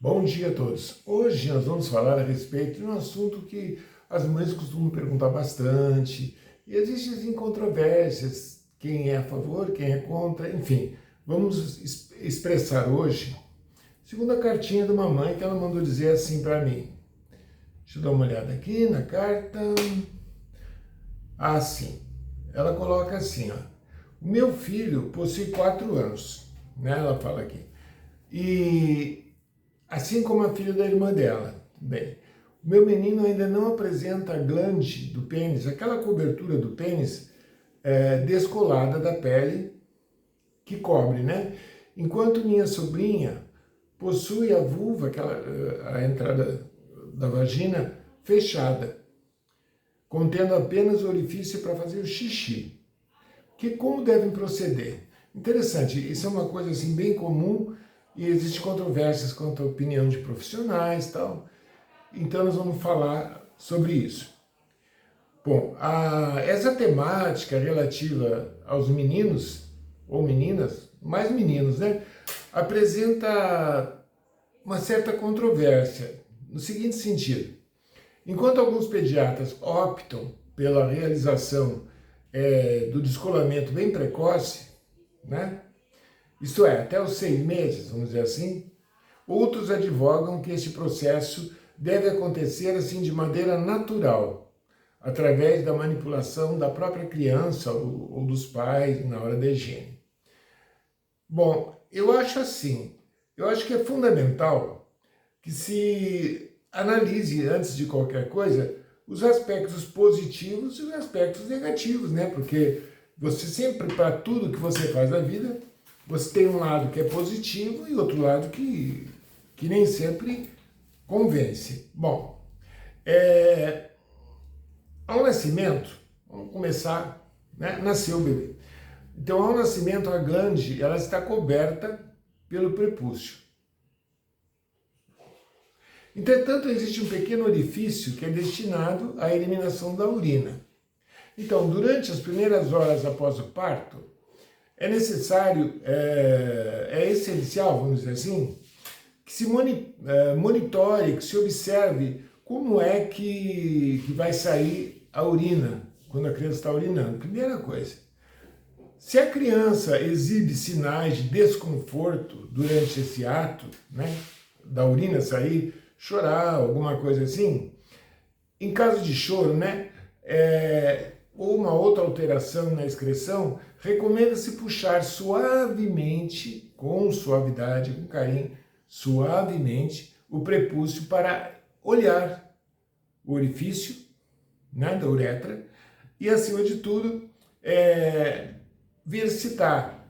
Bom dia a todos. Hoje nós vamos falar a respeito de um assunto que as mães costumam perguntar bastante e existem assim, controvérsias, quem é a favor, quem é contra, enfim. Vamos expressar hoje, segundo a cartinha de uma mãe que ela mandou dizer assim para mim. Deixa eu dar uma olhada aqui na carta. Ah, sim. Ela coloca assim, ó. O meu filho possui 4 anos, né? Ela fala aqui. E assim como a filha da irmã dela. Bem, o meu menino ainda não apresenta a glande do pênis, aquela cobertura do pênis descolada da pele que cobre, né? Enquanto minha sobrinha possui a vulva, a entrada da vagina, fechada, contendo apenas o orifício para fazer o xixi. Como devem proceder? Interessante, isso é uma coisa assim bem comum e existem controvérsias quanto à opinião de profissionais e tal. Então nós vamos falar sobre isso. Bom, essa temática relativa aos meninos ou meninas, mais meninos, né, apresenta uma certa controvérsia no seguinte sentido. Enquanto alguns pediatras optam pela realização do descolamento bem precoce, né? Isto é, até os 6 meses, vamos dizer assim, outros advogam que este processo deve acontecer assim de maneira natural, através da manipulação da própria criança ou dos pais na hora da higiene. Bom, eu acho assim, eu acho que é fundamental que se analise antes de qualquer coisa os aspectos positivos e os aspectos negativos, né? Porque você sempre, para tudo que você faz na vida, você tem um lado que é positivo e outro lado que nem sempre convence. Bom, ao nascimento, vamos começar, né? Nasceu o bebê. Então, ao nascimento, a glande ela está coberta pelo prepúcio. Entretanto, existe um pequeno orifício que é destinado à eliminação da urina. Então, durante as primeiras horas após o parto, é necessário, é essencial, vamos dizer assim, que se monitore, que se observe como é que vai sair a urina quando a criança está urinando. Primeira coisa, se a criança exibe sinais de desconforto durante esse ato, né, da urina sair, chorar, alguma coisa assim, em caso de choro, né, ou uma outra alteração na excreção, recomenda-se puxar suavemente, com suavidade, com carinho, suavemente, o prepúcio para olhar o orifício, né, da uretra e, acima de tudo, ver se está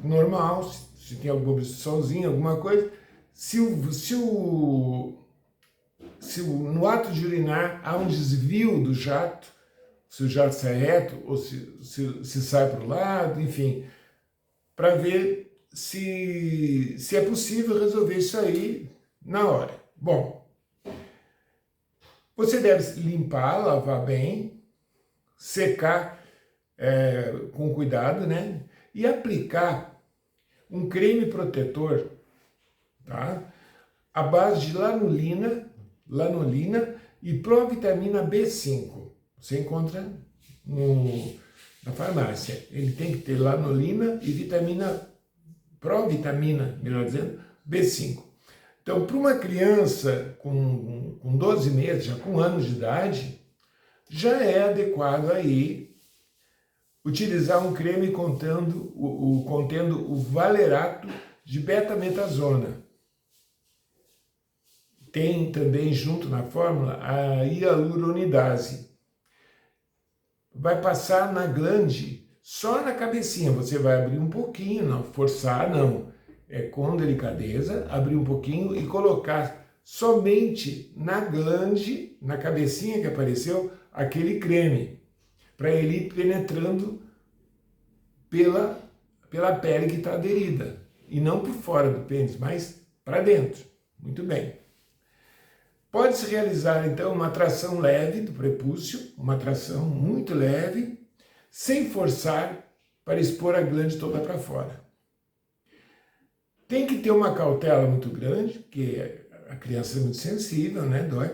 normal, se tem alguma obstruçãozinha, alguma coisa, no ato de urinar há um desvio do jato, se o jato sai reto ou se sai para o lado, enfim, para ver se é possível resolver isso aí na hora. Bom, você deve limpar, lavar bem, secar com cuidado, né? E aplicar um creme protetor, tá? À base de lanolina e provitamina B5. Você encontra na farmácia. Ele tem que ter lanolina e provitamina, melhor dizendo, B5. Então, para uma criança com 12 meses, já com anos de idade, já é adequado aí utilizar um creme contendo o valerato de betametasona. Tem também junto na fórmula a hialuronidase. Vai passar na glande, só na cabecinha. Você vai abrir um pouquinho, não forçar, não. É com delicadeza, abrir um pouquinho e colocar somente na glande, na cabecinha que apareceu, aquele creme, para ele ir penetrando pela pele que está aderida. E não por fora do pênis, mas para dentro. Muito bem. Pode-se realizar, então, uma tração leve do prepúcio, uma tração muito leve, sem forçar para expor a glande toda para fora. Tem que ter uma cautela muito grande, porque a criança é muito sensível, né, dói.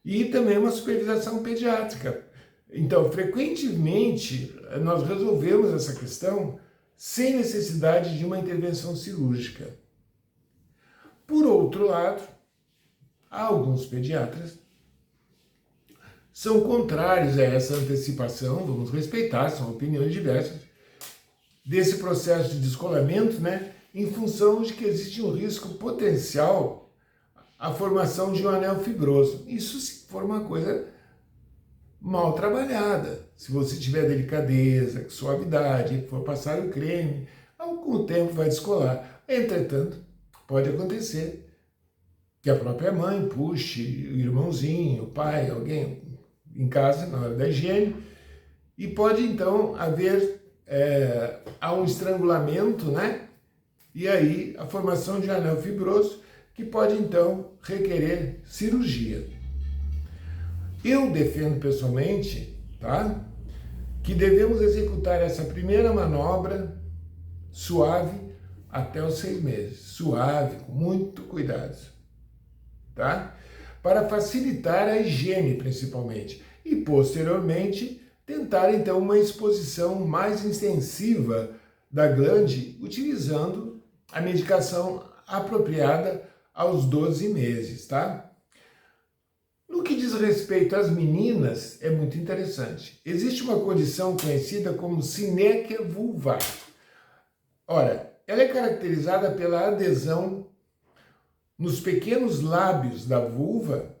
E também uma supervisação pediátrica. Então, frequentemente, nós resolvemos essa questão sem necessidade de uma intervenção cirúrgica. Por outro lado, alguns pediatras são contrários a essa antecipação, vamos respeitar, são opiniões diversas, desse processo de descolamento, né, em função de que existe um risco potencial à formação de um anel fibroso. Isso se for uma coisa mal trabalhada. Se você tiver delicadeza, suavidade, for passar o creme, com o tempo vai descolar. Entretanto, pode acontecer que a própria mãe puxe o irmãozinho, o pai, alguém em casa na hora da higiene, e pode então haver há um estrangulamento, né? E aí a formação de um anel fibroso que pode então requerer cirurgia. Eu defendo pessoalmente, tá, que devemos executar essa primeira manobra suave até os 6 meses, suave, com muito cuidado, tá? Para facilitar a higiene principalmente e posteriormente tentar então uma exposição mais extensiva da glande utilizando a medicação apropriada aos 12 meses, tá? No que diz respeito às meninas, é muito interessante. Existe uma condição conhecida como sinéquia vulvar. Ora, ela é caracterizada pela adesão nos pequenos lábios da vulva